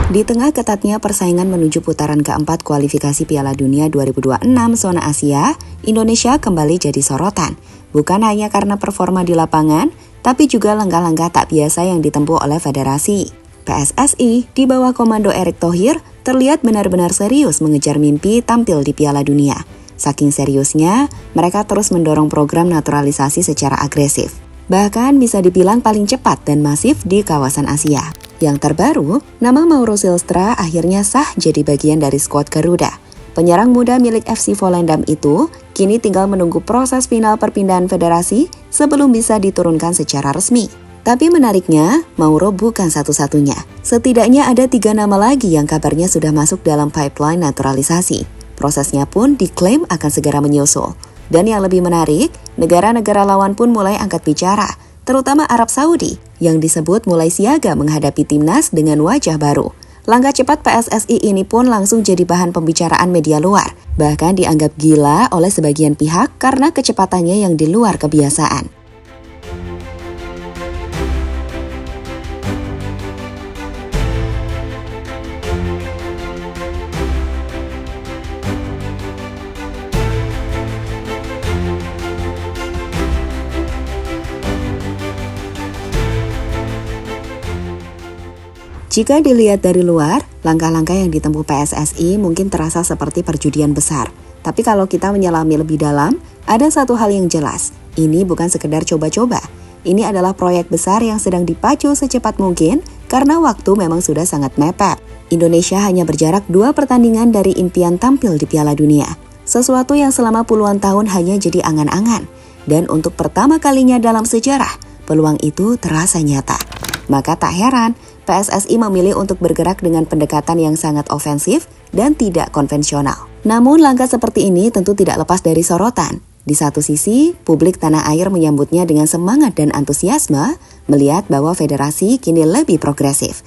Di tengah ketatnya persaingan menuju putaran keempat kualifikasi Piala Dunia 2026 zona Asia, Indonesia kembali jadi sorotan. Bukan hanya karena performa di lapangan, tapi juga langkah-langkah tak biasa yang ditempuh oleh federasi. PSSI di bawah komando Erick Thohir terlihat benar-benar serius mengejar mimpi tampil di Piala Dunia. Saking seriusnya, mereka terus mendorong program naturalisasi secara agresif. Bahkan bisa dibilang paling cepat dan masif di kawasan Asia. Yang terbaru, nama Mauro Zylstra akhirnya sah jadi bagian dari skuad Garuda. Penyerang muda milik FC Volendam itu kini tinggal menunggu proses final perpindahan federasi sebelum bisa diturunkan secara resmi. Tapi menariknya, Mauro bukan satu-satunya. Setidaknya ada 3 nama lagi yang kabarnya sudah masuk dalam pipeline naturalisasi. Prosesnya pun diklaim akan segera menyusul. Dan yang lebih menarik, negara-negara lawan pun mulai angkat bicara, terutama Arab Saudi, yang disebut mulai siaga menghadapi timnas dengan wajah baru. Langkah cepat PSSI ini pun langsung jadi bahan pembicaraan media luar, bahkan dianggap gila oleh sebagian pihak karena kecepatannya yang di luar kebiasaan. Jika dilihat dari luar, langkah-langkah yang ditempuh PSSI mungkin terasa seperti perjudian besar. Tapi kalau kita menyelami lebih dalam, ada satu hal yang jelas. Ini bukan sekedar coba-coba. Ini adalah proyek besar yang sedang dipacu secepat mungkin karena waktu memang sudah sangat mepet. Indonesia hanya berjarak 2 pertandingan dari impian tampil di Piala Dunia. Sesuatu yang selama puluhan tahun hanya jadi angan-angan. Dan untuk pertama kalinya dalam sejarah, peluang itu terasa nyata. Maka tak heran, PSSI memilih untuk bergerak dengan pendekatan yang sangat ofensif dan tidak konvensional. Namun langkah seperti ini tentu tidak lepas dari sorotan. Di satu sisi, publik tanah air menyambutnya dengan semangat dan antusiasme, melihat bahwa federasi kini lebih progresif.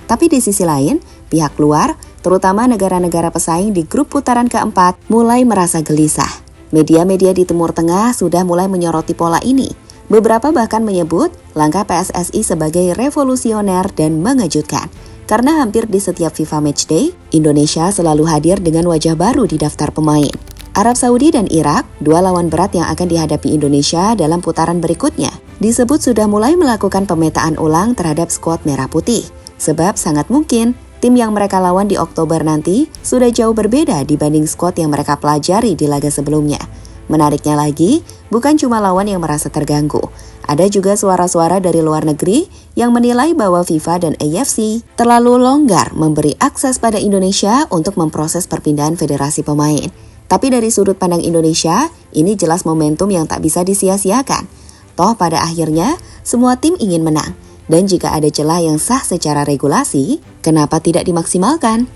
Tapi di sisi lain, pihak luar, terutama negara-negara pesaing di grup putaran keempat, mulai merasa gelisah. Media-media di Timur Tengah sudah mulai menyoroti pola ini. Beberapa bahkan menyebut langkah PSSI sebagai revolusioner dan mengejutkan. Karena hampir di setiap FIFA Matchday, Indonesia selalu hadir dengan wajah baru di daftar pemain. Arab Saudi dan Irak, 2 lawan berat yang akan dihadapi Indonesia dalam putaran berikutnya, disebut sudah mulai melakukan pemetaan ulang terhadap skuad merah putih. Sebab sangat mungkin tim yang mereka lawan di Oktober nanti sudah jauh berbeda dibanding skuad yang mereka pelajari di laga sebelumnya. Menariknya lagi, bukan cuma lawan yang merasa terganggu. Ada juga suara-suara dari luar negeri yang menilai bahwa FIFA dan AFC terlalu longgar memberi akses pada Indonesia untuk memproses perpindahan federasi pemain. Tapi dari sudut pandang Indonesia, ini jelas momentum yang tak bisa disia-siakan. Toh pada akhirnya, semua tim ingin menang. Dan jika ada celah yang sah secara regulasi, kenapa tidak dimaksimalkan?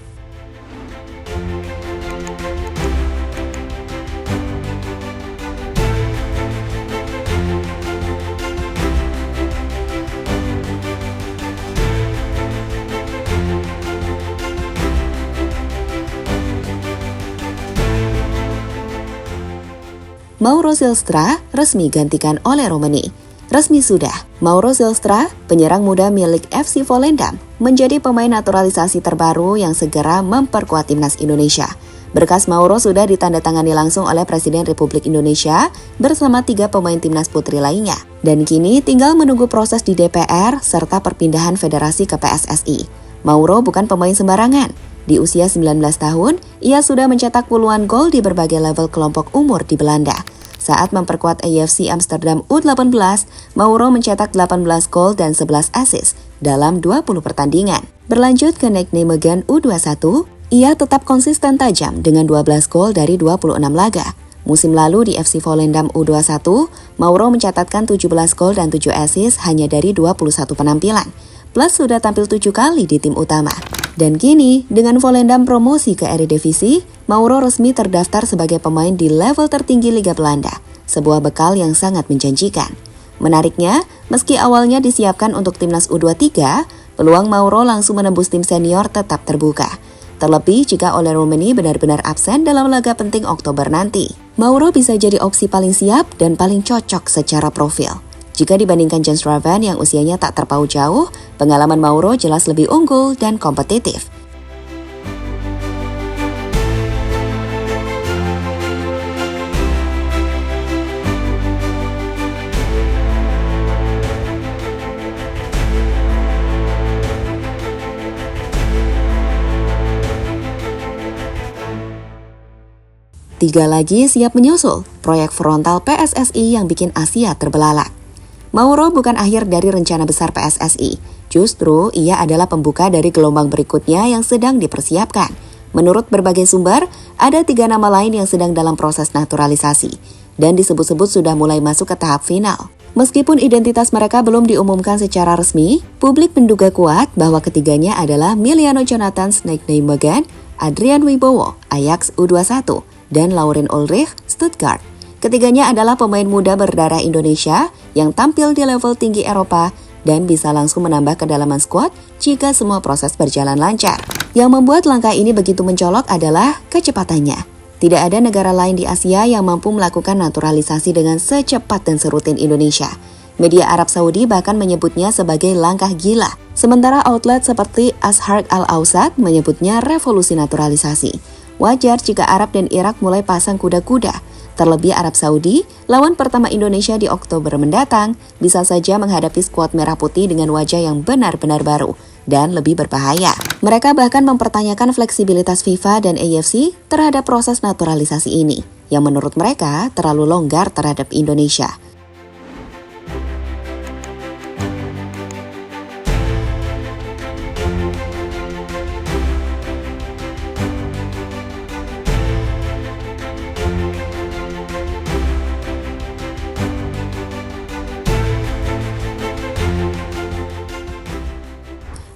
Mauro Zylstra resmi gantikan oleh Romani. Resmi sudah, Mauro Zylstra, penyerang muda milik FC Volendam, menjadi pemain naturalisasi terbaru yang segera memperkuat timnas Indonesia. Berkas Mauro sudah ditandatangani langsung oleh Presiden Republik Indonesia bersama 3 pemain timnas putri lainnya. Dan kini tinggal menunggu proses di DPR serta perpindahan federasi ke PSSI. Mauro bukan pemain sembarangan. Di usia 19 tahun, ia sudah mencetak puluhan gol di berbagai level kelompok umur di Belanda. Saat memperkuat AFC Amsterdam U18, Mauro mencetak 18 gol dan 11 assist dalam 20 pertandingan. Berlanjut ke Nijmegen U21, ia tetap konsisten tajam dengan 12 gol dari 26 laga. Musim lalu di FC Volendam U21, Mauro mencatatkan 17 gol dan 7 assist hanya dari 21 penampilan. Plus sudah tampil 7 kali di tim utama. Dan kini, dengan Volendam promosi ke Eredivisie, Mauro resmi terdaftar sebagai pemain di level tertinggi Liga Belanda, sebuah bekal yang sangat menjanjikan. Menariknya, meski awalnya disiapkan untuk timnas U23, peluang Mauro langsung menembus tim senior tetap terbuka. Terlebih jika Ole Roumanie benar-benar absen dalam laga penting Oktober nanti. Mauro bisa jadi opsi paling siap dan paling cocok secara profil. Jika dibandingkan Jens Raven yang usianya tak terpaut jauh, pengalaman Mauro jelas lebih unggul dan kompetitif. Tiga lagi siap menyusul, proyek frontal PSSI yang bikin Asia terbelalak. Mauro bukan akhir dari rencana besar PSSI, justru ia adalah pembuka dari gelombang berikutnya yang sedang dipersiapkan. Menurut berbagai sumber, ada 3 nama lain yang sedang dalam proses naturalisasi, dan disebut-sebut sudah mulai masuk ke tahap final. Meskipun identitas mereka belum diumumkan secara resmi, publik menduga kuat bahwa ketiganya adalah Miliano Jonathan Snake Nijmegen, Adrian Wibowo, Ajax U21, dan Lauren Ulrich, Stuttgart. Ketiganya adalah pemain muda berdarah Indonesia yang tampil di level tinggi Eropa dan bisa langsung menambah kedalaman skuad jika semua proses berjalan lancar. Yang membuat langkah ini begitu mencolok adalah kecepatannya. Tidak ada negara lain di Asia yang mampu melakukan naturalisasi dengan secepat dan serutin Indonesia. Media Arab Saudi bahkan menyebutnya sebagai langkah gila. Sementara outlet seperti Ashar Al-Awsat menyebutnya revolusi naturalisasi. Wajar jika Arab dan Irak mulai pasang kuda-kuda. Terlebih Arab Saudi, lawan pertama Indonesia di Oktober mendatang, bisa saja menghadapi skuad merah putih dengan wajah yang benar-benar baru dan lebih berbahaya. Mereka bahkan mempertanyakan fleksibilitas FIFA dan AFC terhadap proses naturalisasi ini, yang menurut mereka terlalu longgar terhadap Indonesia.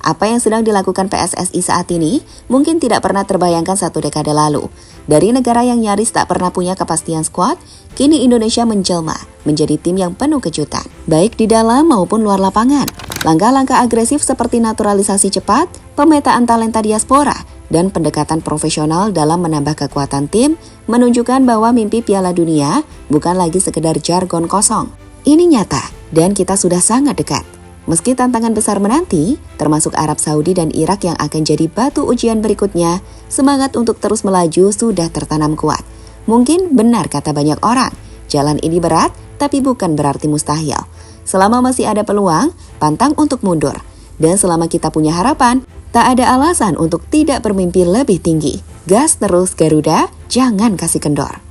Apa yang sedang dilakukan PSSI saat ini mungkin tidak pernah terbayangkan 1 dekade lalu. Dari negara yang nyaris tak pernah punya kepastian skuad, kini Indonesia menjelma menjadi tim yang penuh kejutan, baik di dalam maupun luar lapangan. Langkah-langkah agresif seperti naturalisasi cepat, pemetaan talenta diaspora, dan pendekatan profesional dalam menambah kekuatan tim menunjukkan bahwa mimpi Piala Dunia bukan lagi sekedar jargon kosong. Ini nyata dan kita sudah sangat dekat. Meski tantangan besar menanti, termasuk Arab Saudi dan Irak yang akan jadi batu ujian berikutnya, semangat untuk terus melaju sudah tertanam kuat. Mungkin benar kata banyak orang, jalan ini berat tapi bukan berarti mustahil. Selama masih ada peluang, pantang untuk mundur. Dan selama kita punya harapan, tak ada alasan untuk tidak bermimpi lebih tinggi. Gas terus Garuda, jangan kasih kendor.